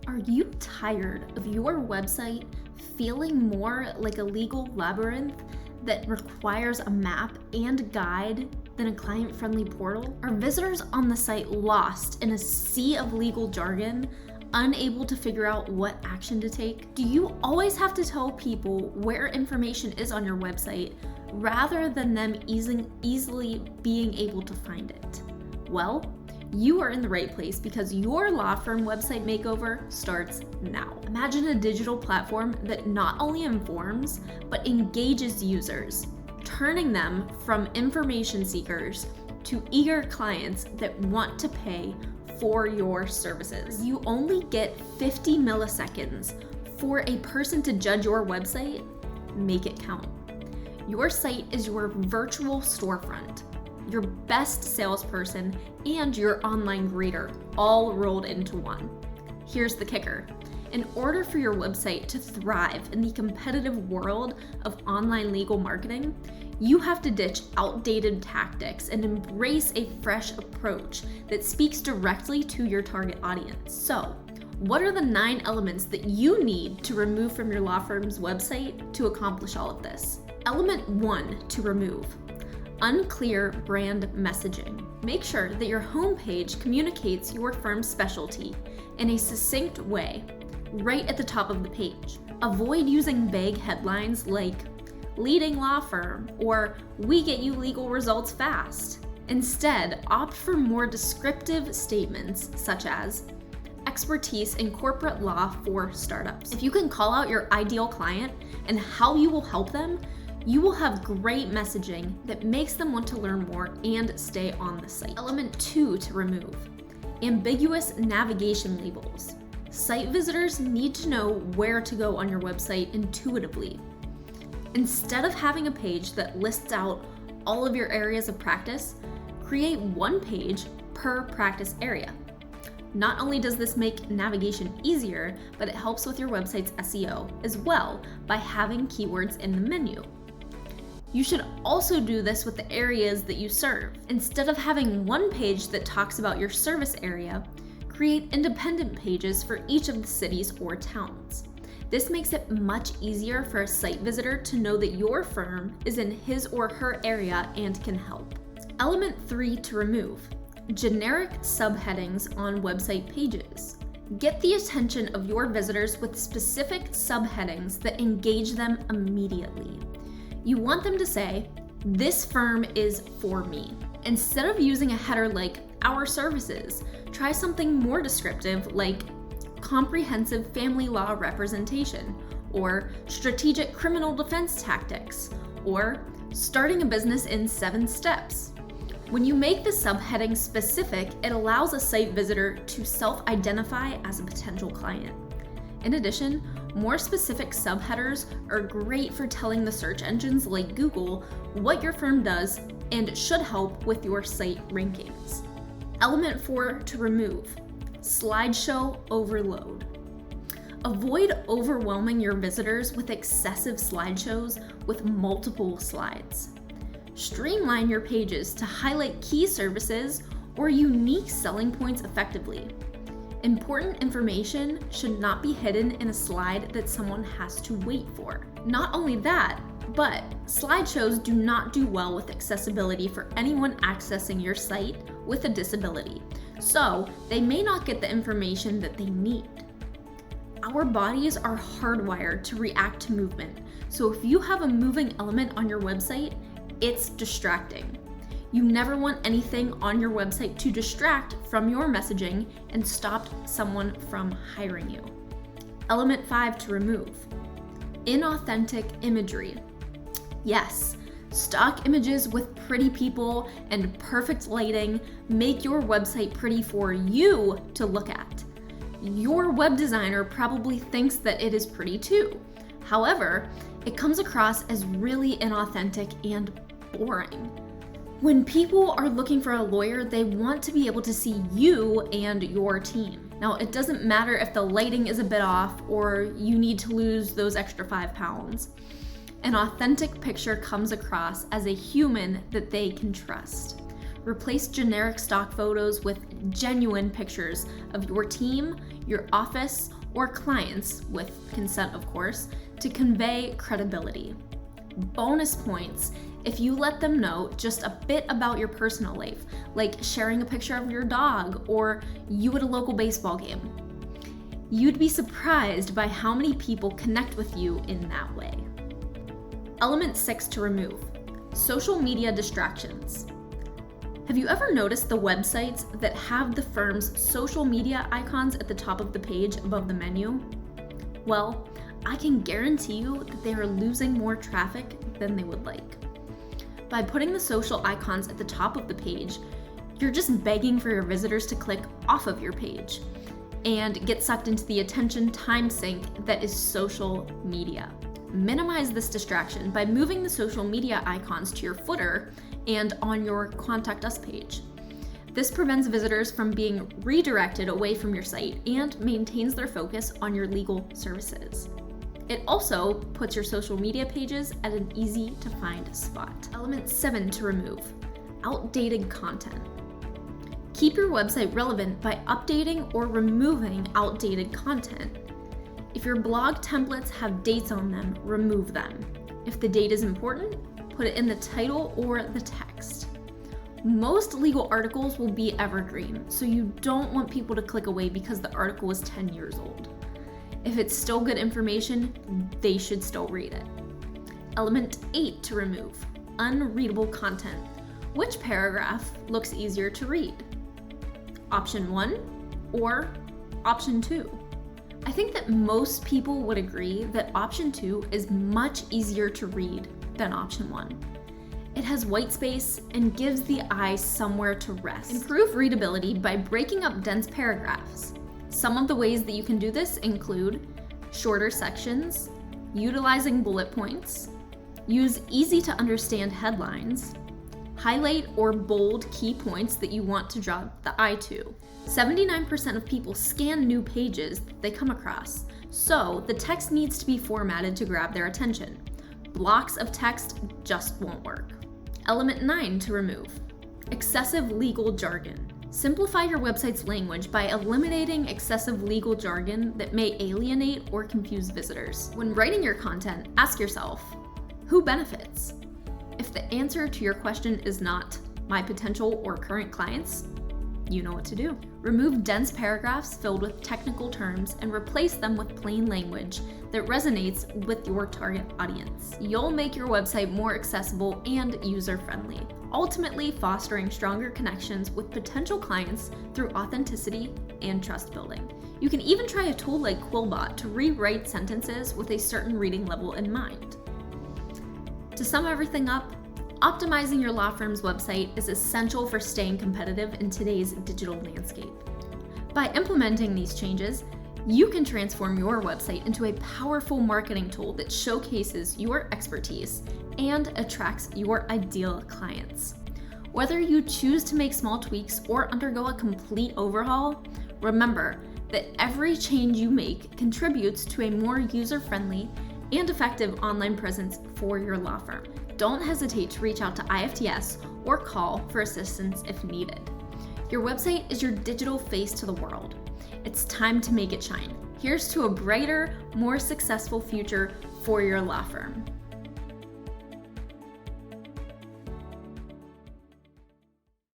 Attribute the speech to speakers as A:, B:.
A: Are you tired of your website feeling more like a legal labyrinth that requires a map and guide than a client-friendly portal? Are visitors on the site lost in a sea of legal jargon, unable to figure out what action to take? Do you always have to tell people where information is on your website rather than them easily being able to find it? Well, you are in the right place because your law firm website makeover starts now. Imagine a digital platform that not only informs, but engages users, turning them from information seekers to eager clients that want to pay for your services. You only get 50 milliseconds for a person to judge your website. Make it count. Your site is your virtual storefront, your best salesperson, and your online greeter, all rolled into one. Here's the kicker. In order for your website to thrive in the competitive world of online legal marketing, you have to ditch outdated tactics and embrace a fresh approach that speaks directly to your target audience. So, what are the 9 elements that you need to remove from your law firm's website to accomplish all of this? Element 1 to remove: unclear brand messaging. Make sure that your homepage communicates your firm's specialty in a succinct way, right at the top of the page. Avoid using vague headlines like "leading law firm" or "we get you legal results fast." Instead, opt for more descriptive statements such as expertise in corporate law for startups. If you can call out your ideal client and how you will help them, you will have great messaging that makes them want to learn more and stay on the site. Element 2 to remove: ambiguous navigation labels. Site visitors need to know where to go on your website intuitively. Instead of having a page that lists out all of your areas of practice, create one page per practice area. Not only does this make navigation easier, but it helps with your website's SEO as well by having keywords in the menu. You should also do this with the areas that you serve. Instead of having one page that talks about your service area, create independent pages for each of the cities or towns. This makes it much easier for a site visitor to know that your firm is in his or her area and can help. Element 3 to remove: generic subheadings on website pages. Get the attention of your visitors with specific subheadings that engage them immediately. You want them to say, "This firm is for me." Instead of using a header like "Our services," try something more descriptive like "Comprehensive family law representation," or "Strategic criminal defense tactics," or "Starting a business in 7 steps." When you make the subheading specific, it allows a site visitor to self-identify as a potential client. In addition, more specific subheaders are great for telling the search engines like Google what your firm does and should help with your site rankings. Element 4 to remove: slideshow overload. Avoid overwhelming your visitors with excessive slideshows with multiple slides. Streamline your pages to highlight key services or unique selling points effectively. Important information should not be hidden in a slide that someone has to wait for. Not only that, but slideshows do not do well with accessibility for anyone accessing your site with a disability, so they may not get the information that they need. Our bodies are hardwired to react to movement, so if you have a moving element on your website, it's distracting. You never want anything on your website to distract from your messaging and stop someone from hiring you. Element 5 to remove: inauthentic imagery. Yes, stock images with pretty people and perfect lighting make your website pretty for you to look at. Your web designer probably thinks that it is pretty too. However, it comes across as really inauthentic and boring. When people are looking for a lawyer, they want to be able to see you and your team. Now, it doesn't matter if the lighting is a bit off or you need to lose those extra 5 pounds. An authentic picture comes across as a human that they can trust. Replace generic stock photos with genuine pictures of your team, your office, or clients, with consent of course, to convey credibility. Bonus points if you let them know just a bit about your personal life, like sharing a picture of your dog or you at a local baseball game. You'd be surprised by how many people connect with you in that way. Element 6 to remove: social media distractions. Have you ever noticed the websites that have the firm's social media icons at the top of the page above the menu? Well, I can guarantee you that they are losing more traffic than they would like. By putting the social icons at the top of the page, you're just begging for your visitors to click off of your page and get sucked into the attention time sink that is social media. Minimize this distraction by moving the social media icons to your footer and on your Contact Us page. This prevents visitors from being redirected away from your site and maintains their focus on your legal services. It also puts your social media pages at an easy to find spot. Element 7 to remove: outdated content. Keep your website relevant by updating or removing outdated content. If your blog templates have dates on them, remove them. If the date is important, put it in the title or the text. Most legal articles will be evergreen, so you don't want people to click away because the article is 10 years old. If it's still good information, they should still read it. Element 8 to remove: unreadable content. Which paragraph looks easier to read? Option 1 or option 2? I think that most people would agree that option 2 is much easier to read than option 1. It has white space and gives the eye somewhere to rest. Improve readability by breaking up dense paragraphs. Some of the ways that you can do this include shorter sections, utilizing bullet points, use easy to understand headlines, highlight or bold key points that you want to draw the eye to. 79% of people scan new pages that they come across, so the text needs to be formatted to grab their attention. Blocks of text just won't work. Element 9 to remove: excessive legal jargon. Simplify your website's language by eliminating excessive legal jargon that may alienate or confuse visitors. When writing your content, ask yourself, who benefits? If the answer to your question is not my potential or current clients, you know what to do. Remove dense paragraphs filled with technical terms and replace them with plain language that resonates with your target audience. You'll make your website more accessible and user-friendly, ultimately fostering stronger connections with potential clients through authenticity and trust building. You can even try a tool like Quillbot to rewrite sentences with a certain reading level in mind. To sum everything up, optimizing your law firm's website is essential for staying competitive in today's digital landscape. By implementing these changes, you can transform your website into a powerful marketing tool that showcases your expertise and attracts your ideal clients. Whether you choose to make small tweaks or undergo a complete overhaul, remember that every change you make contributes to a more user-friendly and effective online presence for your law firm. Don't hesitate to reach out to IFTS or call for assistance if needed. Your website is your digital face to the world. It's time to make it shine. Here's to a brighter, more successful future for your law firm.